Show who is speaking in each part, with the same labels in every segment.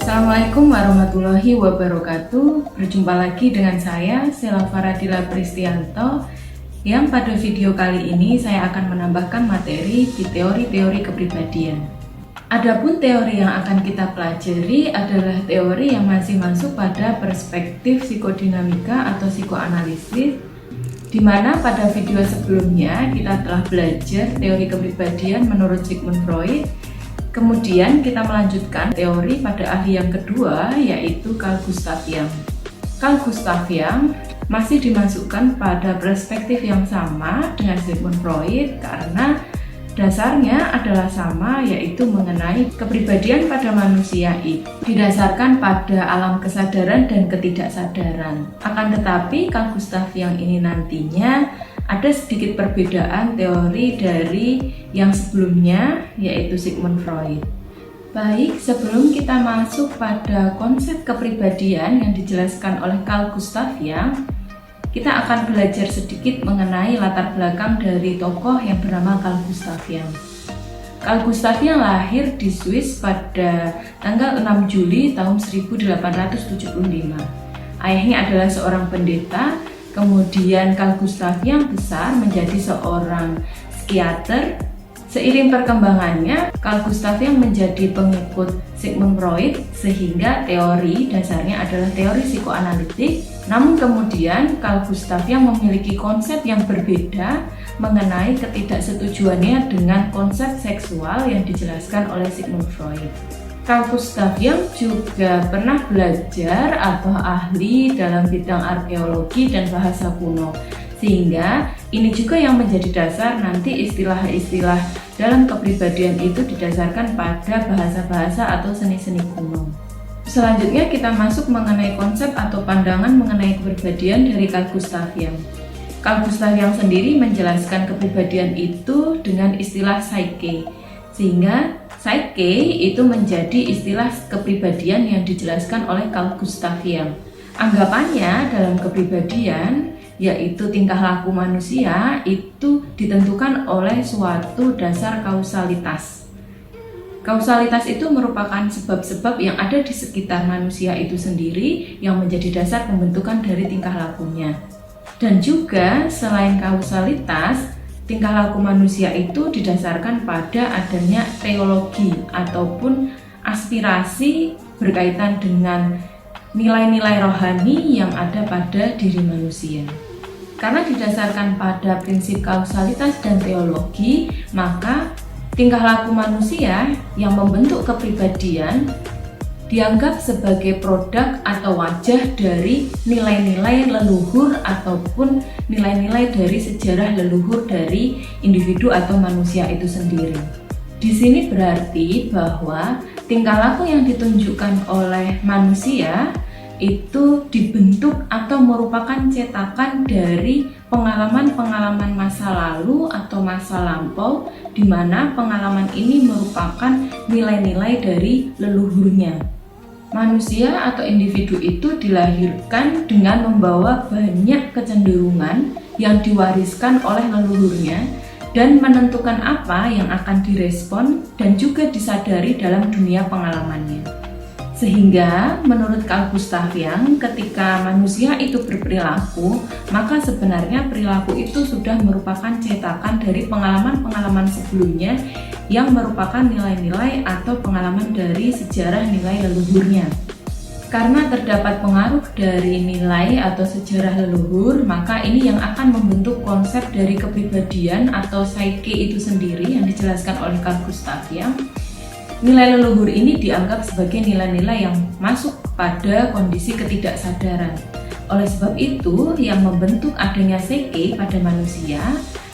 Speaker 1: Assalamualaikum warahmatullahi wabarakatuh. Berjumpa lagi dengan saya, Sela Faradila Pristianto, yang pada video kali ini saya akan menambahkan materi di teori-teori kepribadian. Adapun teori yang akan kita pelajari adalah teori yang masih masuk pada perspektif psikodinamika atau psikoanalisis, di mana pada video sebelumnya kita telah belajar teori kepribadian menurut Sigmund Freud. Kemudian kita melanjutkan teori pada ahli yang kedua, yaitu Carl Gustav Jung. Carl Gustav Jung masih dimasukkan pada perspektif yang sama dengan Sigmund Freud karena dasarnya adalah sama, yaitu mengenai kepribadian pada manusia itu didasarkan pada alam kesadaran dan ketidaksadaran. Akan tetapi Carl Gustav Jung ini nantinya ada sedikit perbedaan teori dari yang sebelumnya, yaitu Sigmund Freud. Baik, sebelum kita masuk pada konsep kepribadian yang dijelaskan oleh Carl Gustav Jung, kita akan belajar sedikit mengenai latar belakang dari tokoh yang bernama Carl Gustav Jung. Carl Gustav Jung lahir di Swiss pada tanggal 6 Juli tahun 1875. Ayahnya adalah seorang pendeta. Kemudian Carl Gustav Jung besar menjadi seorang psikiater. Seiring perkembangannya, Carl Gustav Jung menjadi pengikut Sigmund Freud sehingga teori dasarnya adalah teori psikoanalitik. Namun kemudian Carl Gustav Jung memiliki konsep yang berbeda mengenai ketidaksetujuannya dengan konsep seksual yang dijelaskan oleh Sigmund Freud. Carl Gustav Jung juga pernah belajar atau ahli dalam bidang arkeologi dan bahasa kuno, sehingga ini juga yang menjadi dasar nanti istilah-istilah dalam kepribadian itu didasarkan pada bahasa-bahasa atau seni-seni kuno. Selanjutnya kita masuk mengenai konsep atau pandangan mengenai kepribadian dari Carl Gustav Jung. Carl Gustav Jung sendiri menjelaskan kepribadian itu dengan istilah psyche, sehingga psyche itu menjadi istilah kepribadian yang dijelaskan oleh Carl Gustav Jung. Anggapannya dalam kepribadian, yaitu tingkah laku manusia, itu ditentukan oleh suatu dasar kausalitas. Kausalitas itu merupakan sebab-sebab yang ada di sekitar manusia itu sendiri yang menjadi dasar pembentukan dari tingkah lakunya. Dan juga selain kausalitas, tingkah laku manusia itu didasarkan pada adanya teologi ataupun aspirasi berkaitan dengan nilai-nilai rohani yang ada pada diri manusia. Karena didasarkan pada prinsip kausalitas dan teologi, maka tingkah laku manusia yang membentuk kepribadian dianggap sebagai produk atau wajah dari nilai-nilai leluhur ataupun nilai-nilai dari sejarah leluhur dari individu atau manusia itu sendiri. Di sini berarti bahwa tingkah laku yang ditunjukkan oleh manusia itu dibentuk atau merupakan cetakan dari pengalaman-pengalaman masa lalu atau masa lampau, di mana pengalaman ini merupakan nilai-nilai dari leluhurnya. Manusia atau individu itu dilahirkan dengan membawa banyak kecenderungan yang diwariskan oleh leluhurnya dan menentukan apa yang akan direspon dan juga disadari dalam dunia pengalamannya. Sehingga menurut Carl Gustav Jung, ketika manusia itu berperilaku, maka sebenarnya perilaku itu sudah merupakan cetakan dari pengalaman-pengalaman sebelumnya yang merupakan nilai-nilai atau pengalaman dari sejarah nilai leluhurnya. Karena terdapat pengaruh dari nilai atau sejarah leluhur, maka ini yang akan membentuk konsep dari kepribadian atau psyche itu sendiri yang dijelaskan oleh Carl Gustav Jung. Nilai leluhur ini dianggap sebagai nilai-nilai yang masuk pada kondisi ketidaksadaran. Oleh sebab itu, yang membentuk adanya psyche pada manusia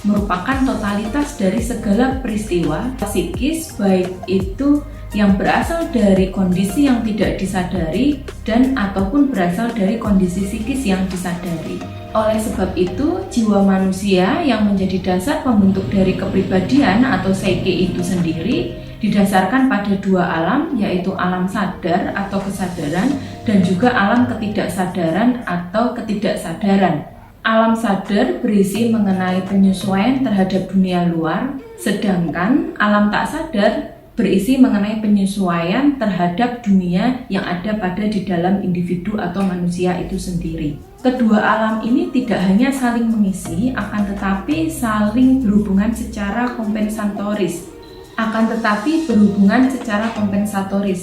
Speaker 1: merupakan totalitas dari segala peristiwa psikis, baik itu yang berasal dari kondisi yang tidak disadari dan ataupun berasal dari kondisi psikis yang disadari. Oleh sebab itu, jiwa manusia yang menjadi dasar pembentuk dari kepribadian atau psyche itu sendiri didasarkan pada dua alam, yaitu alam sadar atau kesadaran dan juga alam ketidaksadaran atau ketidaksadaran. Alam sadar berisi mengenai penyesuaian terhadap dunia luar, sedangkan alam tak sadar berisi mengenai penyesuaian terhadap dunia yang ada pada di dalam individu atau manusia itu sendiri. Kedua alam ini tidak hanya saling mengisi, akan tetapi saling berhubungan secara kompensatoris.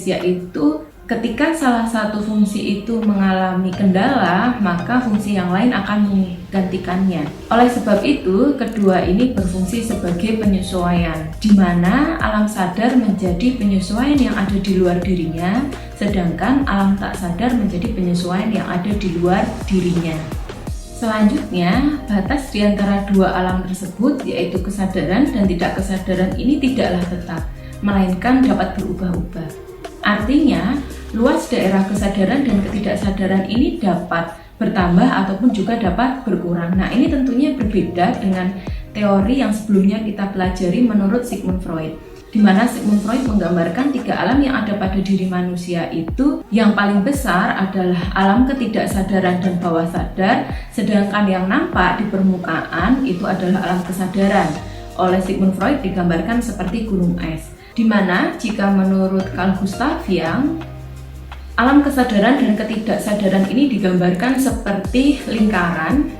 Speaker 1: Yaitu ketika salah satu fungsi itu mengalami kendala, maka fungsi yang lain akan menggantikannya. Oleh sebab itu, kedua ini berfungsi sebagai penyesuaian, di mana alam sadar menjadi penyesuaian yang ada di luar dirinya, sedangkan alam tak sadar menjadi penyesuaian yang ada di luar dirinya. Selanjutnya, batas di antara dua alam tersebut, yaitu kesadaran dan tidak kesadaran ini tidaklah tetap, melainkan dapat berubah-ubah. Artinya, luas daerah kesadaran dan ketidaksadaran ini dapat bertambah ataupun juga dapat berkurang. Nah, ini tentunya berbeda dengan teori yang sebelumnya kita pelajari menurut Sigmund Freud, di mana Sigmund Freud menggambarkan tiga alam yang ada pada diri manusia itu. Yang paling besar adalah alam ketidaksadaran dan bawah sadar, sedangkan yang nampak di permukaan itu adalah alam kesadaran. Oleh Sigmund Freud digambarkan seperti gunung es, di mana jika menurut Carl Gustav Jung, alam kesadaran dan ketidaksadaran ini digambarkan seperti lingkaran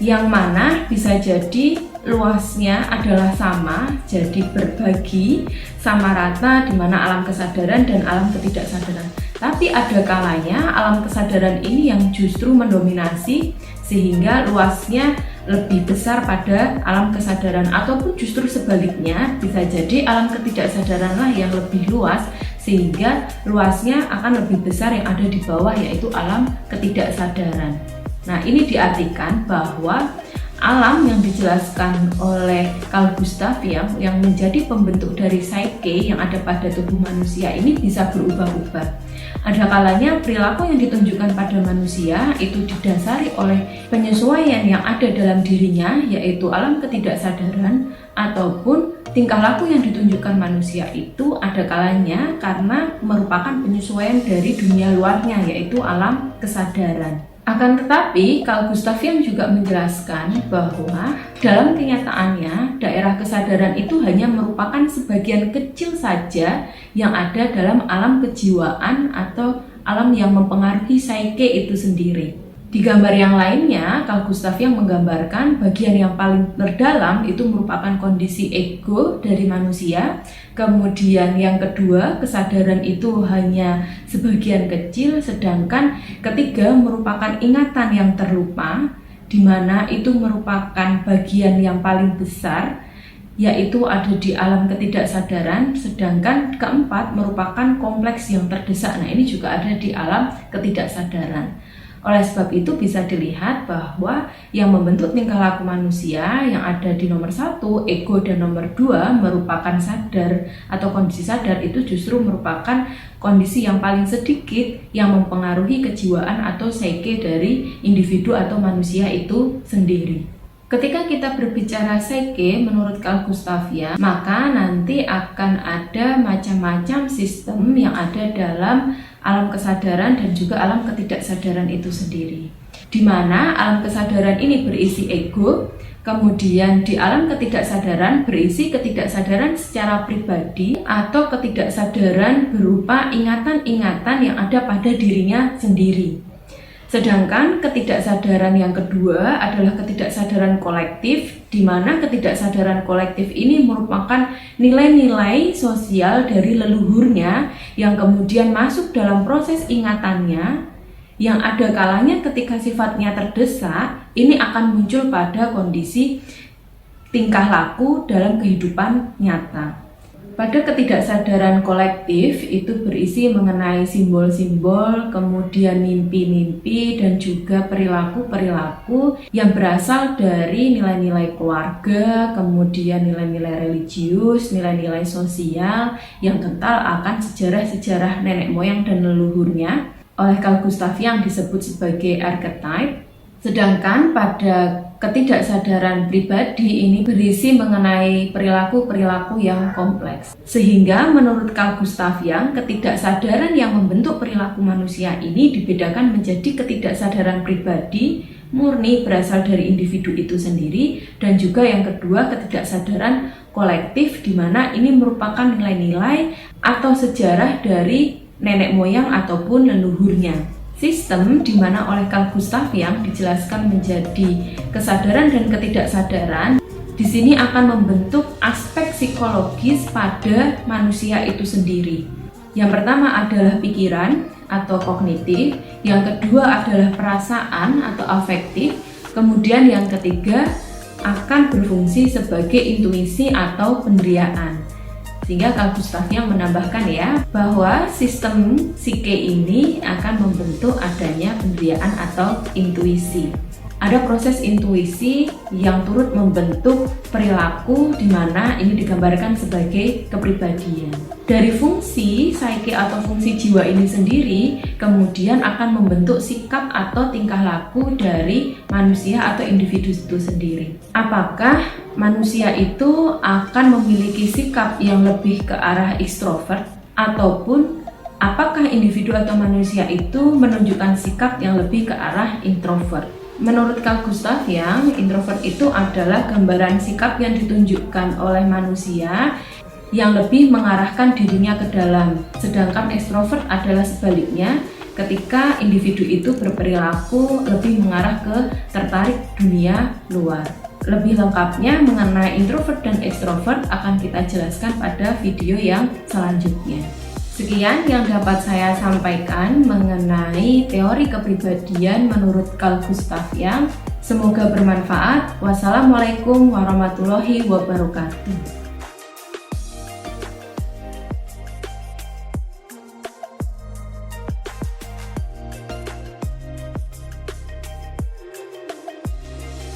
Speaker 1: yang mana bisa jadi luasnya adalah sama, jadi berbagi sama rata di mana alam kesadaran dan alam ketidaksadaran. Tapi ada kalanya alam kesadaran ini yang justru mendominasi sehingga luasnya lebih besar pada alam kesadaran, ataupun justru sebaliknya, bisa jadi alam ketidaksadaranlah yang lebih luas sehingga luasnya akan lebih besar yang ada di bawah, yaitu alam ketidaksadaran. Nah, ini diartikan bahwa alam yang dijelaskan oleh Carl Gustav Jung yang menjadi pembentuk dari psyche yang ada pada tubuh manusia ini bisa berubah-ubah. Ada kalanya perilaku yang ditunjukkan pada manusia itu didasari oleh penyesuaian yang ada dalam dirinya, yaitu alam ketidaksadaran, ataupun tingkah laku yang ditunjukkan manusia itu ada kalanya karena merupakan penyesuaian dari dunia luarnya, yaitu alam kesadaran. Akan tetapi, Carl Gustav Jung juga menjelaskan bahwa dalam kenyataannya, daerah kesadaran itu hanya merupakan sebagian kecil saja yang ada dalam alam kejiwaan atau alam yang mempengaruhi psyche itu sendiri. Di gambar yang lainnya, Carl Gustav Jung menggambarkan bagian yang paling terdalam itu merupakan kondisi ego dari manusia. Kemudian yang kedua, kesadaran itu hanya sebagian kecil, sedangkan ketiga merupakan ingatan yang terlupa, di mana itu merupakan bagian yang paling besar, yaitu ada di alam ketidaksadaran, sedangkan keempat merupakan kompleks yang terdesak. Nah, ini juga ada di alam ketidaksadaran. Oleh sebab itu bisa dilihat bahwa yang membentuk tingkah laku manusia yang ada di nomor 1, ego, dan nomor 2 merupakan sadar atau kondisi sadar itu justru merupakan kondisi yang paling sedikit yang mempengaruhi kejiwaan atau psyche dari individu atau manusia itu sendiri. Ketika kita berbicara psyche menurut Carl Gustav Jung, maka nanti akan ada macam-macam sistem yang ada dalam alam kesadaran dan juga alam ketidaksadaran itu sendiri, di mana alam kesadaran ini berisi ego, kemudian di alam ketidaksadaran berisi ketidaksadaran secara pribadi atau ketidaksadaran berupa ingatan-ingatan yang ada pada dirinya sendiri. Sedangkan ketidaksadaran yang kedua adalah ketidaksadaran kolektif, di mana ketidaksadaran kolektif ini merupakan nilai-nilai sosial dari leluhurnya yang kemudian masuk dalam proses ingatannya, yang ada kalanya ketika sifatnya terdesak, ini akan muncul pada kondisi tingkah laku dalam kehidupan nyata. Pada ketidaksadaran kolektif itu berisi mengenai simbol-simbol, kemudian mimpi-mimpi, dan juga perilaku-perilaku yang berasal dari nilai-nilai keluarga, kemudian nilai-nilai religius, nilai-nilai sosial yang kental akan sejarah-sejarah nenek moyang dan leluhurnya. Oleh Carl Gustav Jung disebut sebagai archetype. Sedangkan pada ketidaksadaran pribadi ini berisi mengenai perilaku-perilaku yang kompleks. Sehingga menurut Carl Gustav Jung, ketidaksadaran yang membentuk perilaku manusia ini dibedakan menjadi ketidaksadaran pribadi murni berasal dari individu itu sendiri, dan juga yang kedua ketidaksadaran kolektif, di mana ini merupakan nilai-nilai atau sejarah dari nenek moyang ataupun leluhurnya. Sistem di mana oleh Carl Gustav Jung dijelaskan menjadi kesadaran dan ketidaksadaran, di sini akan membentuk aspek psikologis pada manusia itu sendiri. Yang pertama adalah pikiran atau kognitif, yang kedua adalah perasaan atau afektif, kemudian yang ketiga akan berfungsi sebagai intuisi atau penderiaan. Sehingga Carl Gustav Jung menambahkan ya, bahwa sistem psike ini akan membentuk adanya penderiaan atau intuisi. Ada proses intuisi yang turut membentuk perilaku, di mana ini digambarkan sebagai kepribadian. Dari fungsi psyche atau fungsi jiwa ini sendiri kemudian akan membentuk sikap atau tingkah laku dari manusia atau individu itu sendiri. Apakah manusia itu akan memiliki sikap yang lebih ke arah ekstrovert, ataupun apakah individu atau manusia itu menunjukkan sikap yang lebih ke arah introvert? Menurut Carl Gustav Jung, introvert itu adalah gambaran sikap yang ditunjukkan oleh manusia yang lebih mengarahkan dirinya ke dalam, sedangkan ekstrovert adalah sebaliknya, ketika individu itu berperilaku lebih mengarah ke tertarik dunia luar. Lebih lengkapnya mengenai introvert dan ekstrovert akan kita jelaskan pada video yang selanjutnya. Sekian yang dapat saya sampaikan mengenai teori kepribadian menurut Carl Gustav Jung. Semoga bermanfaat. Wassalamualaikum warahmatullahi wabarakatuh.